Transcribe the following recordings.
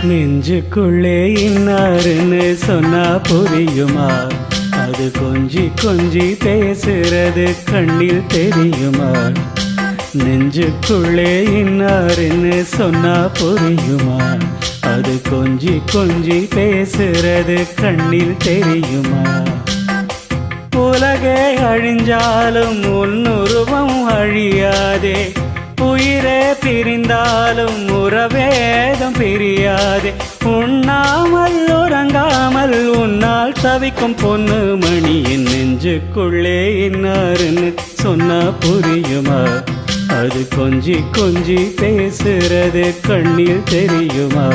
நெஞ்சுக்குள்ளே இன்னாருன்னு சொன்னா புரியுமா? அது கொஞ்சி கொஞ்சி பேசுறது கண்ணில் தெரியுமா? நெஞ்சுக்குள்ளே இன்னாருன்னு சொன்னா புரியுமா? அது கொஞ்சி கொஞ்சி பேசுறது கண்ணில் தெரியுமா? உலகே அழிஞ்சாலும் உன்னுருவம் அழியாதே, உயிரே பிரிந்தாலும் உறவேதம் பிரியாதே. உண்ணாமல் உறங்காமல் உன்னால் தவிக்கும் பொண்ணு மணியின் நெஞ்சுக்குள்ளே இன்னாருன்னு சொன்னா புரியுமா? அது கொஞ்சி கொஞ்சி பேசுறது கண்ணில் தெரியுமா?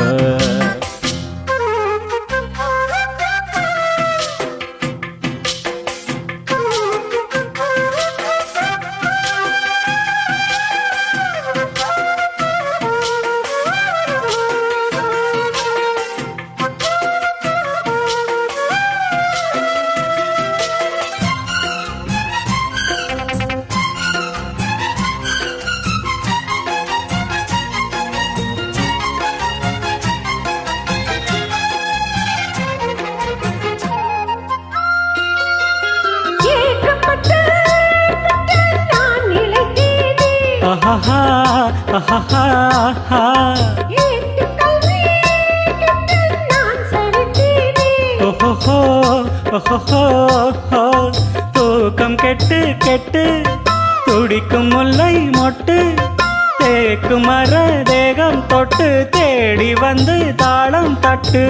தூக்கம் கெட்டு கெட்டு துடிக்கும் முல்லை மொட்டு, தேக்கும் மர தேகம் தொட்டு தேடி வந்து தாளம் தட்டு.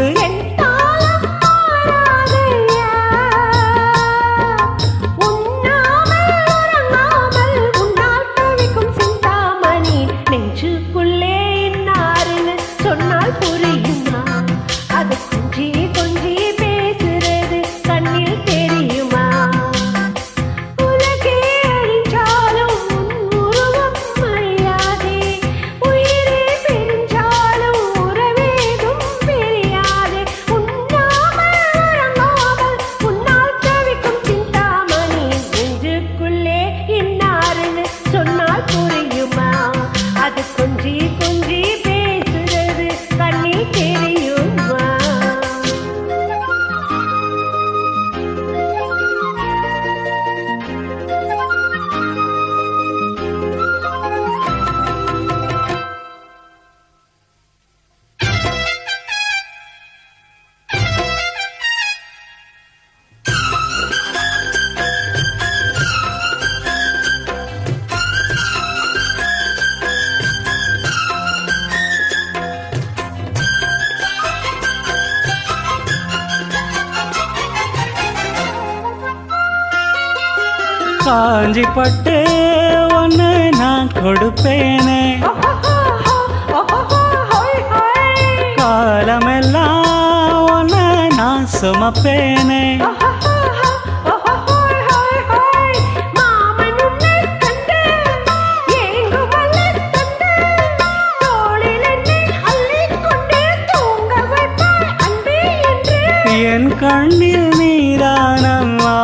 காஞ்சி பட்டு ஒன்று நான் கொடுப்பேனே, காலமெல்லாம் ஒன்று நான் சுமப்பேனே. என் கண்ணில் நீதானம்மா,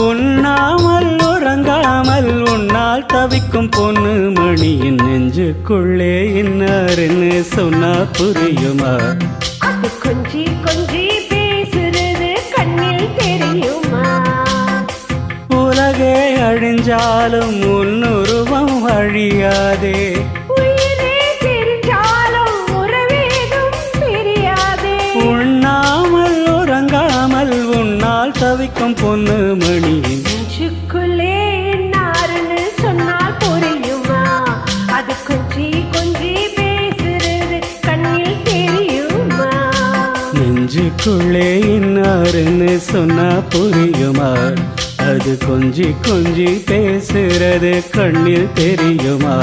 உண்ணாமல் உறங்காமல் உன்னால் தவிக்கும் பொண்ணு மணியின் நெஞ்சுக்குள்ளே இன்னாருன்னு சொன்னா புரியுமா? அது கொஞ்சி கொஞ்சி பேசுறது கண்ணில் தெரியுமா? உலகே அழிஞ்சாலும் உன்னுருவம் அழியாதே, உண்ணாமல் உறங்காமல் உன்னால் தவிக்கும் பொண்ணு மணியின் நெஞ்சுக்குள்ளே இன்னாருன்னு சொன்னால் புரியுமா? அது கொஞ்சி கொஞ்சி பேசுறது கண்ணில் தெரியுமா? நெஞ்சுக்குள்ளே இன்னாருன்னு சொன்னா புரியுமா? அது கொஞ்சி கொஞ்சி பேசுறது கண்ணில் தெரியுமா?